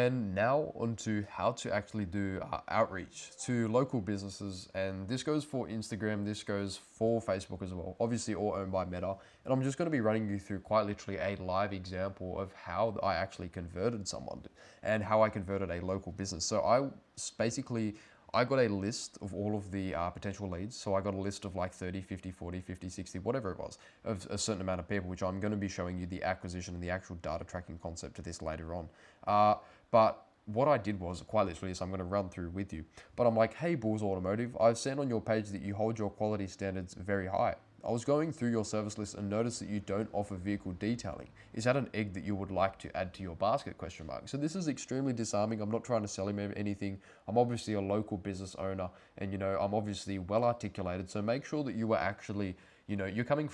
And now onto how to actually do outreach to local businesses. And this goes for Instagram, this goes for Facebook as well, obviously all owned by Meta. And I'm just going to be running you through quite literally a live example of how I actually converted someone and how I converted a local business. So I got a list of all of the potential leads. So I got a list of like 30, 50, 40, 50, 60, whatever it was, of a certain amount of people, which I'm going to be showing you the acquisition and the actual data tracking concept of this later on. But what I did was quite literally, so I'm going to run through with you. But I'm like, hey, Bulls Automotive, I've seen on your page that you hold your quality standards very high. I was going through your service list and noticed that you don't offer vehicle detailing. Is that an egg that you would like to add to your basket? Question mark. So this is extremely disarming. I'm not trying to sell him anything. I'm obviously a local business owner, and I'm obviously well articulated. So make sure that you are actually, you're coming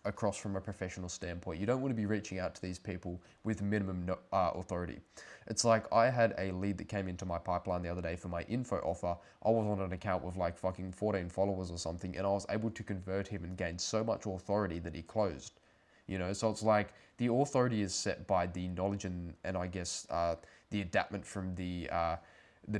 across from a professional standpoint. You don't want to be reaching out to these people with minimum authority. It's like I had a lead that came into my pipeline the other day for my info offer. I was on an account with like fucking 14 followers or something, and I was able to convert him and gain so much authority that he closed. So it's like the authority is set by the knowledge and I guess the adaptment from the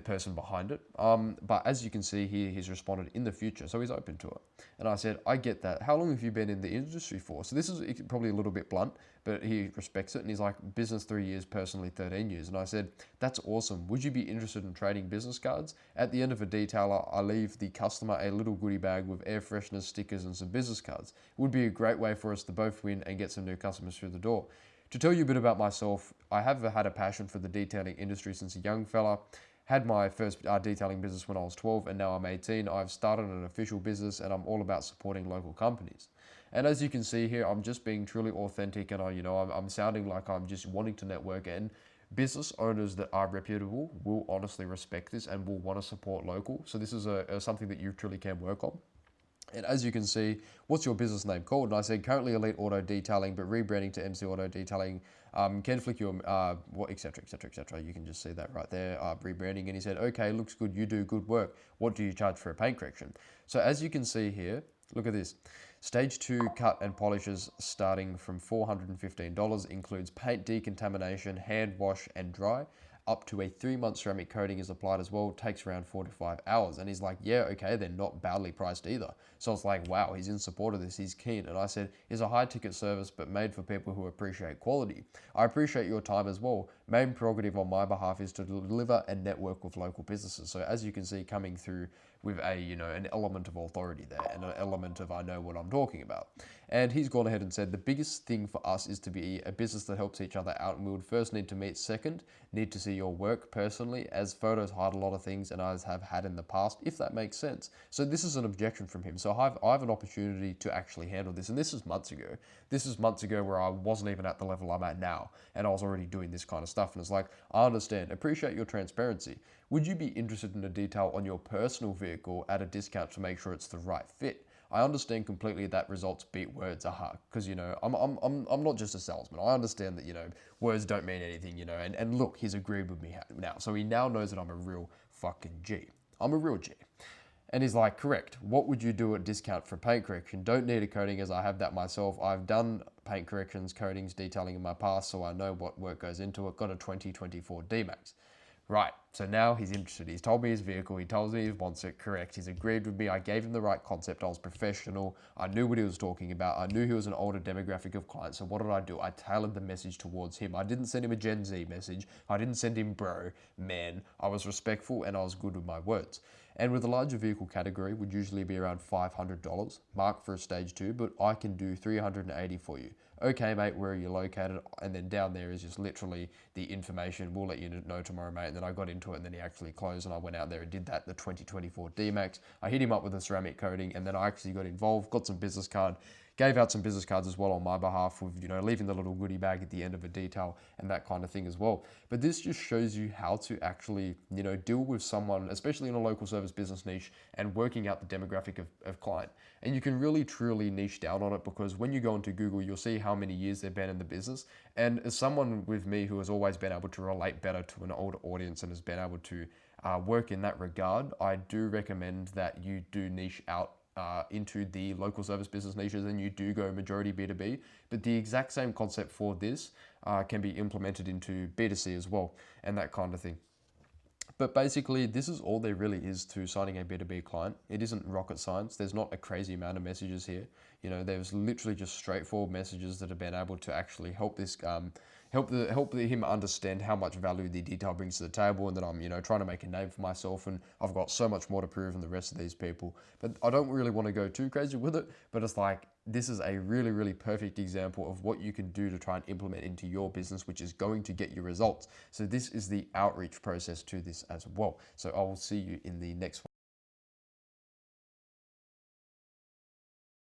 person behind it. But as you can see here, he's responded in the future, so he's open to it. And I said, I get that. How long have you been in the industry for? So this is probably a little bit blunt, but he respects it. And he's like, business 3 years, personally 13 years. And I said, that's awesome. Would you be interested in trading business cards? At the end of a detailer, I leave the customer a little goodie bag with air fresheners, stickers, and some business cards. It would be a great way for us to both win and get some new customers through the door. To tell you a bit about myself, I have had a passion for the detailing industry since a young fella. Had my first detailing business when I was 12 and now I'm 18. I've started an official business and I'm all about supporting local companies. And as you can see here, I'm just being truly authentic and I'm sounding like I'm just wanting to network, and business owners that are reputable will honestly respect this and will want to support local. So this is something that you truly can work on. And as you can see, what's your business name called? And I said, currently Elite Auto Detailing, but rebranding to MC Auto Detailing. Can flick your, et cetera, et cetera, et cetera. You can just see that right there, rebranding. And he said, okay, looks good. You do good work. What do you charge for a paint correction? So as you can see here, look at this. Stage 2 cut and polishes starting from $415 includes paint decontamination, hand wash, and dry. Up to a 3-month ceramic coating is applied as well. Takes around 4 to 5 hours. And he's like, yeah, okay, they're not badly priced either. So it's like, wow, he's in support of this. He's keen. And I said, it's a high ticket service, but made for people who appreciate quality. I appreciate your time as well. Main prerogative on my behalf is to deliver and network with local businesses. So as you can see, coming through with an element of authority there and an element of I know what I'm talking about. And he's gone ahead and said the biggest thing for us is to be a business that helps each other out, and we would first need to meet. Second, need to see your work personally, as photos hide a lot of things and I have had in the past, if that makes sense. So this is an objection from him. So I have an opportunity to actually handle this, and this is months ago. This is months ago where I wasn't even at the level I'm at now, and I was already doing this kind of stuff. And it's like, I understand, appreciate your transparency. Would you be interested in a detail on your personal vehicle at a discount to make sure it's the right fit? I understand completely that results beat words, because I'm not just a salesman. I understand that words don't mean anything, and look, he's agreed with me now, so he now knows that I'm a real fucking G. I'm a real G. And he's like, correct. What would you do at discount for paint correction? Don't need a coating as I have that myself. I've done paint corrections, coatings, detailing in my past, so I know what work goes into it. Got a 2024 D-Max. Right, so now he's interested. He's told me his vehicle, he tells me he wants it, correct. He's agreed with me, I gave him the right concept, I was professional, I knew what he was talking about, I knew he was an older demographic of clients, so what did I do? I tailored the message towards him. I didn't send him a Gen Z message, I didn't send him bro, man. I was respectful and I was good with my words. And with a larger vehicle category, would usually be around $500, marked for a stage 2, but I can do $380 for you. Okay, mate, where are you located? And then down there is just literally the information. We'll let you know tomorrow, mate. And then I got into it, and then he actually closed, and I went out there and did that, the 2024 D-Max. I hit him up with a ceramic coating, and then I actually got involved, got some business card, gave out some business cards as well on my behalf with, leaving the little goodie bag at the end of a detail and that kind of thing as well. But this just shows you how to actually, deal with someone, especially in a local service business niche, and working out the demographic of client. And you can really, truly niche down on it, because when you go into Google, you'll see how many years they've been in the business. And as someone with me who has always been able to relate better to an older audience and has been able to work in that regard, I do recommend that you do niche out into the local service business niches and you do go majority B2B. But the exact same concept for this can be implemented into B2C as well, and that kind of thing. But basically, this is all there really is to signing a B2B client. It isn't rocket science. There's not a crazy amount of messages here. You know, there's literally just straightforward messages that have been able to actually help this help him understand how much value the detail brings to the table, and that I'm, you know, trying to make a name for myself, and I've got so much more to prove than the rest of these people. But I don't really want to go too crazy with it. But it's like, this is a really, really perfect example of what you can do to try and implement into your business, which is going to get you results. So this is the outreach process to this as well. So I will see you in the next one.